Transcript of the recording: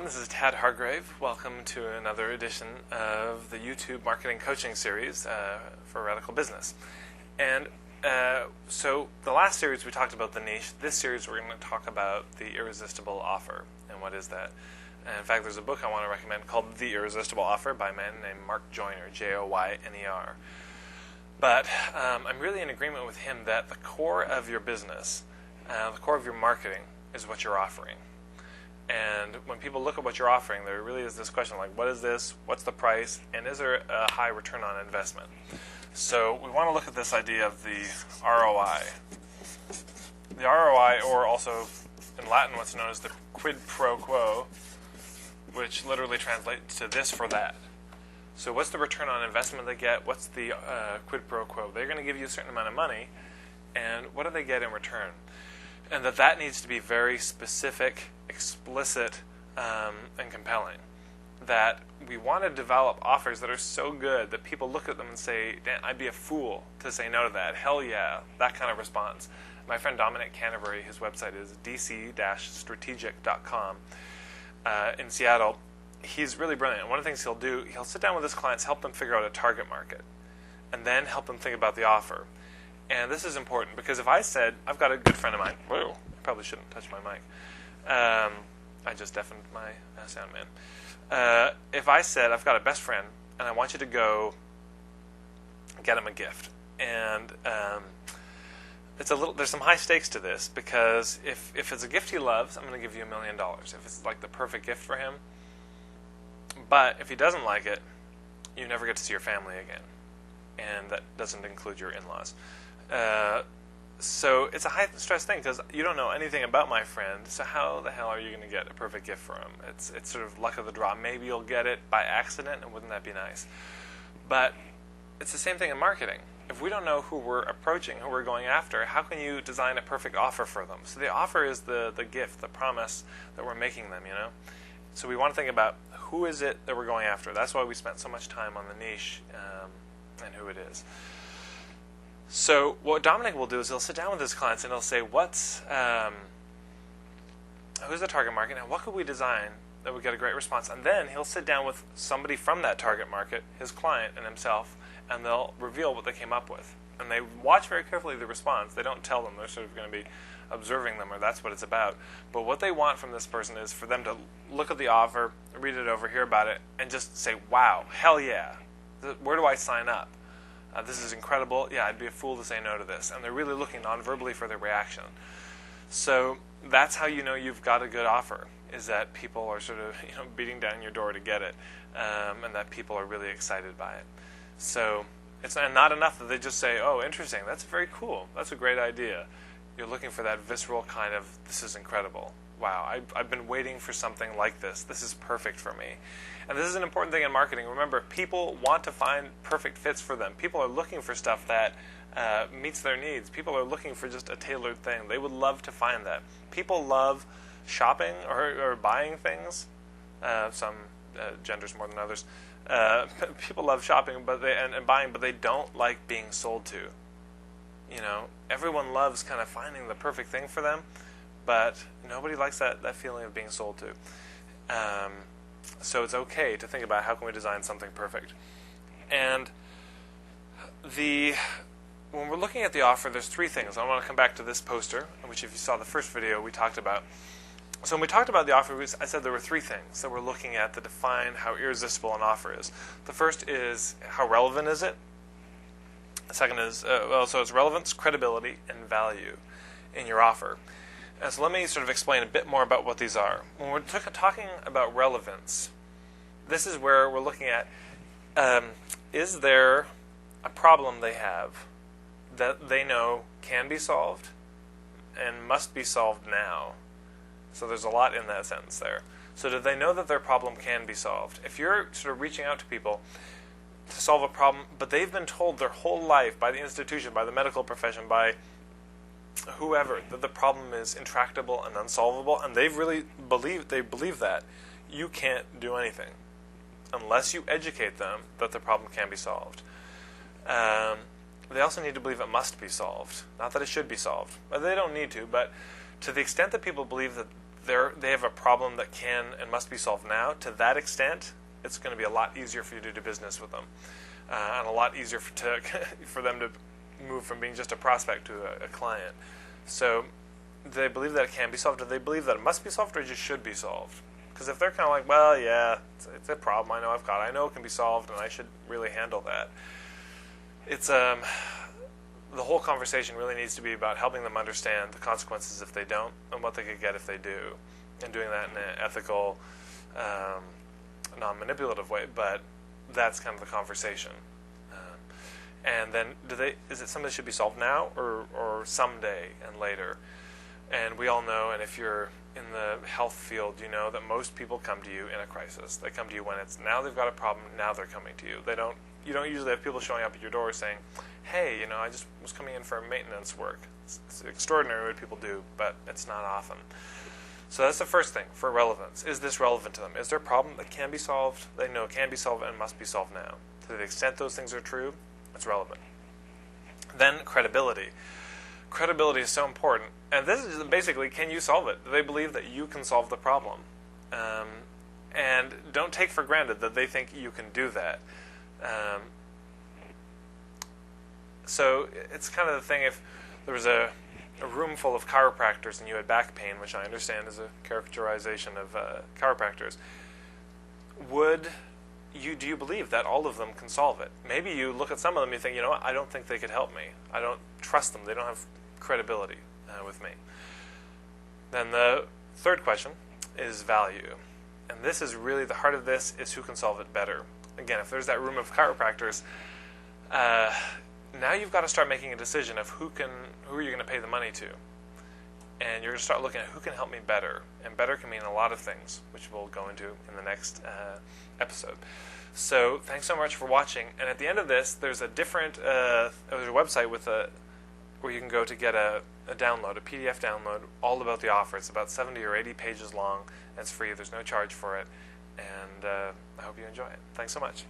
This is Tad Hargrave. Welcome to another edition of the YouTube Marketing Coaching Series for Radical Business. And so the last series we talked about the niche. This series we're going to talk about the irresistible offer. And what is that? And in fact, there's a book I want to recommend called The Irresistible Offer by a man named Mark Joyner, Joyner. But I'm really in agreement with him that the core of your business, the core of your marketing, is what you're offering. And when people look at what you're offering, there really is this question like, what is this? What's the price? And is there a high return on investment? So we want to look at this idea of the ROI. The ROI, or also in Latin what's known as the quid pro quo, which literally translates to this for that. So what's the return on investment they get? What's the quid pro quo? They're going to give you a certain amount of money, and what do they get in return? And that needs to be very specific, explicit, and compelling. That we want to develop offers that are so good that people look at them and say, "Dan, I'd be a fool to say no to that. Hell yeah," that kind of response. My friend Dominic Canterbury, his website is dc-strategic.com in Seattle. He's really brilliant. One of the things he'll do, he'll sit down with his clients, help them figure out a target market, and then help them think about the offer. And this is important because if I said, I've got a good friend of mine, whoa, I probably shouldn't touch my mic. I just deafened my sound man. If I said, I've got a best friend and I want you to go get him a gift. And there's some high stakes to this because if it's a gift he loves, I'm going to give you $1 million. If it's like the perfect gift for him. But if he doesn't like it, you never get to see your family again. And that doesn't include your in-laws. So it's a high-stress thing because you don't know anything about my friend, so how the hell are you going to get a perfect gift for him? It's sort of luck of the draw. Maybe you'll get it by accident, and wouldn't that be nice? But it's the same thing in marketing. If we don't know who we're approaching, who we're going after, how can you design a perfect offer for them? So the offer is the gift, the promise that we're making them, So we want to think about who is it that we're going after. That's why we spent so much time on the niche and who it is. So what Dominic will do is he'll sit down with his clients and he'll say, who's the target market and what could we design that would get a great response? And then he'll sit down with somebody from that target market, his client and himself, and they'll reveal what they came up with. And they watch very carefully the response. They don't tell them. They're sort of going to be observing them, or that's what it's about. But what they want from this person is for them to look at the offer, read it over, hear about it, and just say, wow, hell yeah. Where do I sign up? This is incredible. Yeah, I'd be a fool to say no to this. And they're really looking non-verbally for their reaction. So that's how you know you've got a good offer, is that people are sort of beating down your door to get it, and that people are really excited by it. So it's not enough that they just say, oh, interesting, that's very cool, that's a great idea. You're looking for that visceral kind of, this is incredible. Wow, I've been waiting for something like this. This is perfect for me. And this is an important thing in marketing. Remember, people want to find perfect fits for them. People are looking for stuff that meets their needs. People are looking for just a tailored thing. They would love to find that. People love shopping or buying things. Some genders more than others. People love shopping and buying, but they don't like being sold to. Everyone loves kind of finding the perfect thing for them, but nobody likes that feeling of being sold to. So it's okay to think about how can we design something perfect. And when we're looking at the offer, there's three things. I want to come back to this poster, which if you saw the first video, we talked about. So when we talked about the offer, I said there were three things that we're looking at to define how irresistible an offer is. The first is how relevant is it? The second is, so it's relevance, credibility, and value in your offer. And so let me sort of explain a bit more about what these are. When we're talking about relevance, this is where we're looking at, is there a problem they have that they know can be solved and must be solved now? So there's a lot in that sentence there. So do they know that their problem can be solved? If you're sort of reaching out to people to solve a problem, but they've been told their whole life by the institution, by the medical profession, by whoever, that the problem is intractable and unsolvable, and they believe that, you can't do anything unless you educate them that the problem can be solved. They also need to believe it must be solved, not that it should be solved. They don't need to, but to the extent that people believe that they have a problem that can and must be solved now, to that extent, it's going to be a lot easier for you to do business with them, and a lot easier for them to move from being just a prospect to a client. So, do they believe that it can be solved? Do they believe that it must be solved, or just should be solved? Because if they're kind of like, well, yeah, it's a problem I know I've got. I know it can be solved, and I should really handle that. It's the whole conversation really needs to be about helping them understand the consequences if they don't, and what they could get if they do, and doing that in an ethical, non-manipulative way. But that's kind of the conversation. And then, is it something that should be solved now, or someday and later? And we all know, and if you're in the health field, you know that most people come to you in a crisis. They come to you when it's now they've got a problem, now they're coming to you. You don't usually have people showing up at your door saying, hey, I just was coming in for maintenance work. It's extraordinary what people do, but it's not often. So that's the first thing for relevance. Is this relevant to them? Is there a problem that can be solved? They know it can be solved and must be solved now. To the extent those things are true, it's relevant. Then credibility. Credibility is so important. And this is basically, can you solve it? Do they believe that you can solve the problem? And don't take for granted that they think you can do that. So it's kind of the thing, if there was a room full of chiropractors and you had back pain, which I understand is a characterization of chiropractors, do you believe that all of them can solve it? Maybe you look at some of them and you think, you know what, I don't think they could help me. I don't trust them. They don't have credibility with me. Then the third question is value. And this is really the heart of this, is who can solve it better. Again, if there's that room of chiropractors, now you've got to start making a decision of who are you going to pay the money to. And you're going to start looking at who can help me better. And better can mean a lot of things, which we'll go into in the next episode. So thanks so much for watching. And at the end of this, there's a different there's a website where you can go to get a download, a PDF download, all about the offer. It's about 70 or 80 pages long. And it's free. There's no charge for it. And I hope you enjoy it. Thanks so much.